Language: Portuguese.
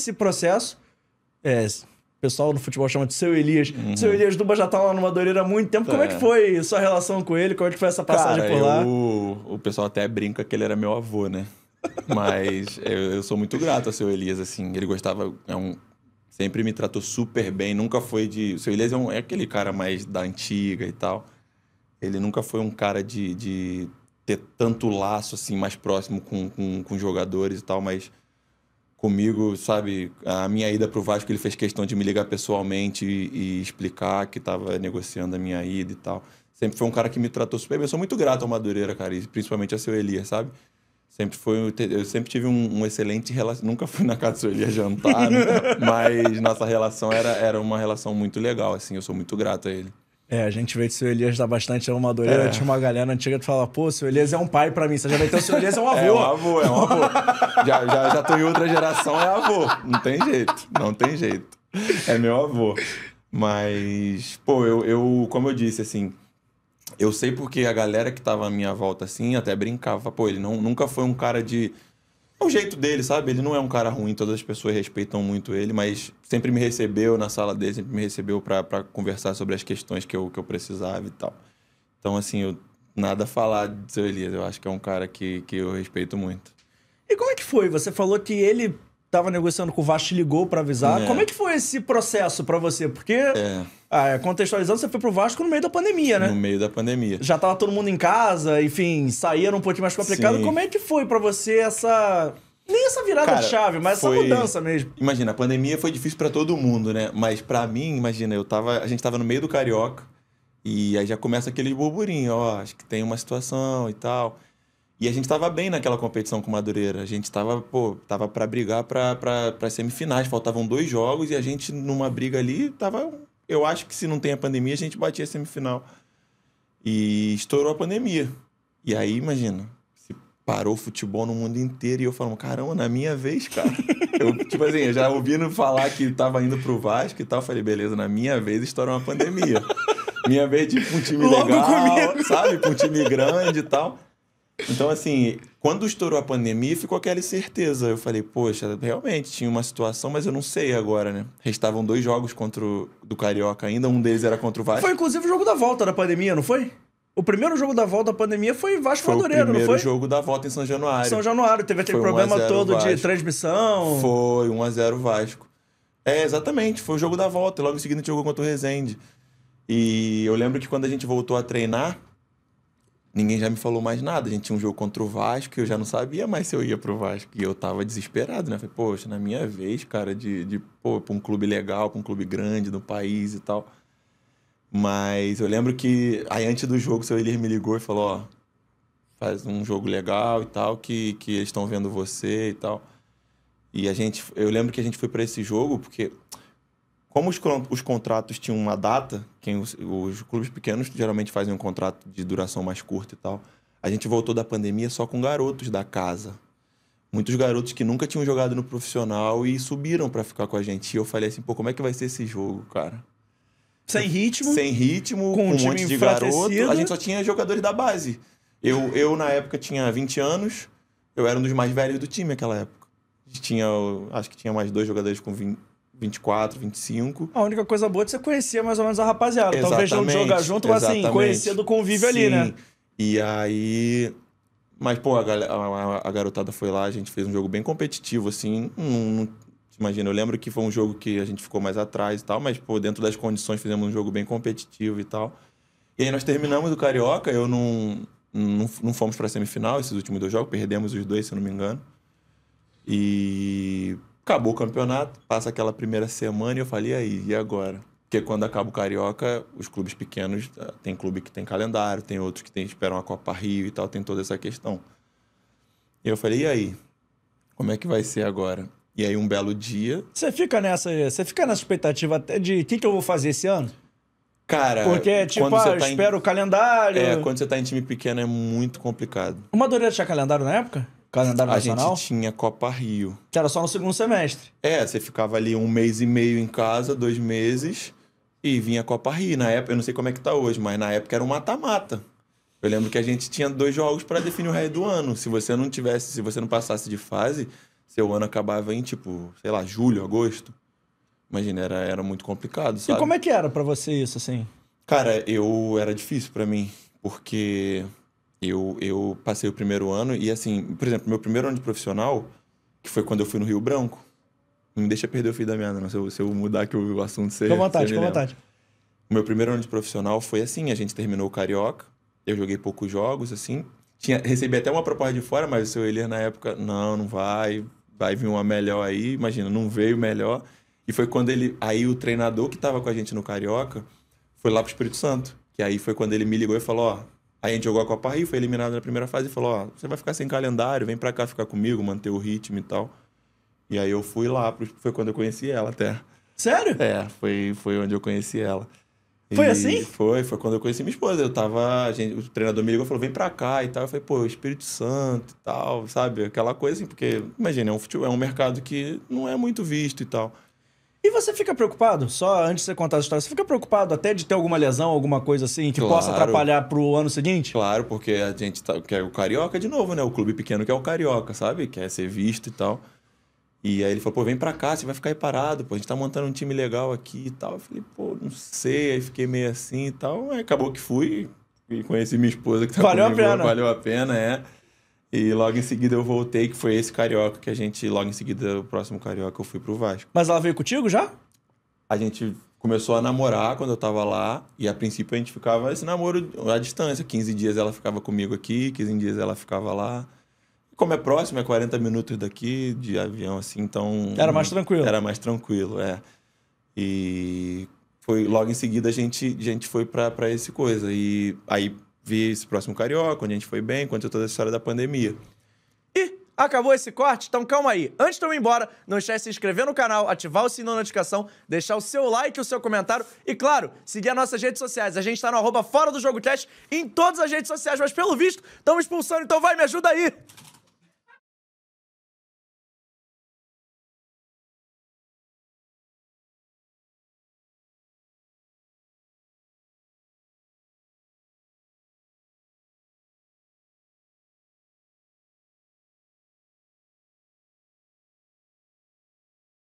esse processo? O pessoal no futebol chama de Seu Elias. Seu Elias Duba já tá lá no Madureira há muito tempo. Como é que foi sua relação com ele? Como é que foi essa passagem por lá? O pessoal até brinca que ele era meu avô, né? Mas eu sou muito grato ao Seu Elias, assim. Ele gostava... sempre me tratou super bem. Nunca foi de... O Seu Elias é aquele cara mais da antiga e tal. Ele nunca foi um cara de ter tanto laço, assim, mais próximo com jogadores e tal, mas... Comigo, sabe, a minha ida pro Vasco, ele fez questão de me ligar pessoalmente e explicar que tava negociando a minha ida e tal. Sempre foi um cara que me tratou super bem. Eu sou muito grato ao Madureira, cara, e principalmente ao Seu Elias, sabe? Eu sempre tive um excelente relação. Nunca fui na casa do Seu Elias jantar, mas nossa relação era uma relação muito legal, assim. Eu sou muito grato a ele. A gente vê que o Seu Elias dá bastante no Madureira. Tinha uma galera antiga que fala, pô, o Seu Elias é um pai pra mim. Você já vai ter o Seu Elias é um avô. É um avô. já tô em outra geração, é avô. Não tem jeito. É meu avô. Mas, pô, como eu disse, assim, eu sei porque a galera que tava à minha volta, assim, até brincava. Pô, ele nunca foi um cara de... É o jeito dele, sabe? Ele não é um cara ruim, todas as pessoas respeitam muito ele, mas sempre me recebeu na sala dele, sempre me recebeu pra conversar sobre as questões que eu precisava e tal. Então, assim, nada a falar de Seu Elias, eu acho que é um cara que eu respeito muito. E como é que foi? Você falou que ele tava negociando com o Vasco, te ligou pra avisar. Como é que foi esse processo pra você? Porque, contextualizando, você foi pro Vasco no meio da pandemia, né? No meio da pandemia. Já tava todo mundo em casa, enfim, saía um pouquinho mais complicado. Sim. Como é que foi pra você nem essa virada de chave, mas essa mudança mesmo? Imagina, a pandemia foi difícil pra todo mundo, né? Mas pra mim, imagina, a gente tava no meio do Carioca e aí já começa aquele burburinho, acho que tem uma situação e tal. E a gente tava bem naquela competição com o Madureira. A gente tava pra brigar pra semifinais. Faltavam 2 jogos e a gente, numa briga ali, tava... Eu acho que se não tem a pandemia, a gente batia a semifinal. E estourou a pandemia. E aí, imagina, se parou o futebol no mundo inteiro e eu falando, caramba, na minha vez, cara. Eu já ouvindo falar que tava indo pro Vasco e tal, falei, beleza, na minha vez estourou uma pandemia. Minha vez de ir pra um time legal, sabe? Pra um time grande e tal. Então, assim, quando estourou a pandemia, ficou aquela incerteza. Eu falei, poxa, realmente tinha uma situação, mas eu não sei agora, né? Restavam 2 jogos do Carioca ainda, um deles era contra o Vasco. Foi, inclusive, o jogo da volta da pandemia, não foi? O primeiro jogo da volta da pandemia foi Vasco Madureira, não foi? Foi o primeiro jogo da volta em São Januário. São Januário, teve aquele problema todo de transmissão. Foi, 1-0 Vasco. Exatamente, foi o jogo da volta. Logo em seguida a gente jogou contra o Resende. E eu lembro que quando a gente voltou a treinar, ninguém já me falou mais nada. A gente tinha um jogo contra o Vasco e eu já não sabia mais se eu ia pro Vasco. E eu tava desesperado, né? Falei, poxa, na minha vez, cara, pra um clube legal, pra um clube grande no país e tal. Mas eu lembro que aí antes do jogo o Seu Elias me ligou e falou, faz um jogo legal e tal, que eles estão vendo você e tal. E eu lembro que a gente foi pra esse jogo porque... Como os contratos tinham uma data, os clubes pequenos geralmente fazem um contrato de duração mais curta e tal, a gente voltou da pandemia só com garotos da casa. Muitos garotos que nunca tinham jogado no profissional e subiram pra ficar com a gente. E eu falei assim, pô, como é que vai ser esse jogo, cara? Sem ritmo. Sem ritmo, com um monte de garoto. A gente só tinha jogadores da base. Eu na época, tinha 20 anos, eu era um dos mais velhos do time naquela época. Acho que tinha mais 2 jogadores com 24, 25. A única coisa boa é que você conhecia mais ou menos a rapaziada. Talvez não jogar junto, mas assim, conhecia do convívio ali, né? E aí... Mas, pô, a garotada foi lá, a gente fez um jogo bem competitivo, assim. Imagina, eu lembro que foi um jogo que a gente ficou mais atrás e tal, mas, pô, dentro das condições fizemos um jogo bem competitivo e tal. E aí nós terminamos o Carioca, não fomos pra semifinal, esses últimos 2 jogos, perdemos os 2, se eu não me engano. E... Acabou o campeonato, passa aquela primeira semana e eu falei, e aí, e agora? Porque quando acaba o Carioca, os clubes pequenos, tem clube que tem calendário, tem outros que esperam a Copa Rio e tal, tem toda essa questão. E eu falei, e aí? Como é que vai ser agora? E aí, um belo dia... Você fica nessa expectativa até de o que eu vou fazer esse ano? Cara, porque, tipo, espero o calendário... Quando você tá em time pequeno é muito complicado. O Madureira tinha calendário na época? Calendário nacional? A gente tinha Copa Rio. Que era só no segundo semestre. Você ficava ali 1 mês e meio em casa, 2 meses, e vinha a Copa Rio. Na época, eu não sei como é que tá hoje, mas na época era um mata-mata. Eu lembro que a gente tinha 2 jogos para definir o resto do ano. Se você não passasse de fase, seu ano acabava em, tipo, sei lá, julho, agosto. Imagina, era muito complicado, sabe? E como é que era pra você isso, assim? Cara, era difícil pra mim, porque eu passei o primeiro ano e, assim, por exemplo, meu primeiro ano de profissional, que foi quando eu fui no Rio Branco, não me deixa perder o fio da meada, não. Se eu mudar aqui o assunto, você... Fica à vontade, fica à vontade. O meu primeiro ano de profissional foi assim, a gente terminou o Carioca, eu joguei poucos jogos, assim, recebi até uma proposta de fora, mas o seu Elias na época, não vai vir uma melhor aí, imagina, não veio melhor. E foi quando aí o treinador que tava com a gente no Carioca foi lá pro Espírito Santo, que aí foi quando ele me ligou e falou, ó, aí a gente jogou a Copa Rio, foi eliminado na primeira fase e falou, ó, você vai ficar sem calendário, vem pra cá ficar comigo, manter o ritmo e tal. E aí eu fui lá, foi quando eu conheci ela até. Sério? É, foi onde eu conheci ela. Foi assim? Foi quando eu conheci minha esposa. O treinador me ligou e falou, vem pra cá e tal. Eu falei, pô, Espírito Santo e tal, sabe? Aquela coisa assim, porque, imagina, é um mercado que não é muito visto e tal. E você fica preocupado, só antes de você contar a história, você fica preocupado até de ter alguma lesão, alguma coisa assim, que possa atrapalhar pro ano seguinte? Claro, porque a gente quer o Carioca de novo, né? O clube pequeno que é o Carioca, sabe? Quer ser visto e tal. E aí ele falou, pô, vem pra cá, você vai ficar aí parado, pô, a gente tá montando um time legal aqui e tal. Eu falei, pô, não sei, aí fiquei meio assim e tal. Aí acabou que fui e conheci minha esposa que tá valeu comigo. A pena. Valeu a pena, é. E logo em seguida eu voltei, que foi esse Carioca, que logo em seguida, o próximo Carioca, eu fui pro Vasco. Mas ela veio contigo já? A gente começou a namorar quando eu tava lá, e a princípio a gente ficava esse namoro à distância. 15 dias ela ficava comigo aqui, 15 dias ela ficava lá. Como é próximo, é 40 minutos daqui de avião, assim, então... Era mais tranquilo. Era mais tranquilo, é. E foi logo em seguida a gente foi pra esse coisa. E aí vi esse próximo Carioca, onde a gente foi bem, contou toda a história da pandemia. E acabou esse corte? Então calma aí. Antes de eu ir embora, não esquece de se inscrever no canal, ativar o sininho da notificação, deixar o seu like e o seu comentário e, claro, seguir as nossas redes sociais. A gente tá no @ForaDoJogoCast em todas as redes sociais, mas pelo visto, estamos expulsando, então vai, me ajuda aí!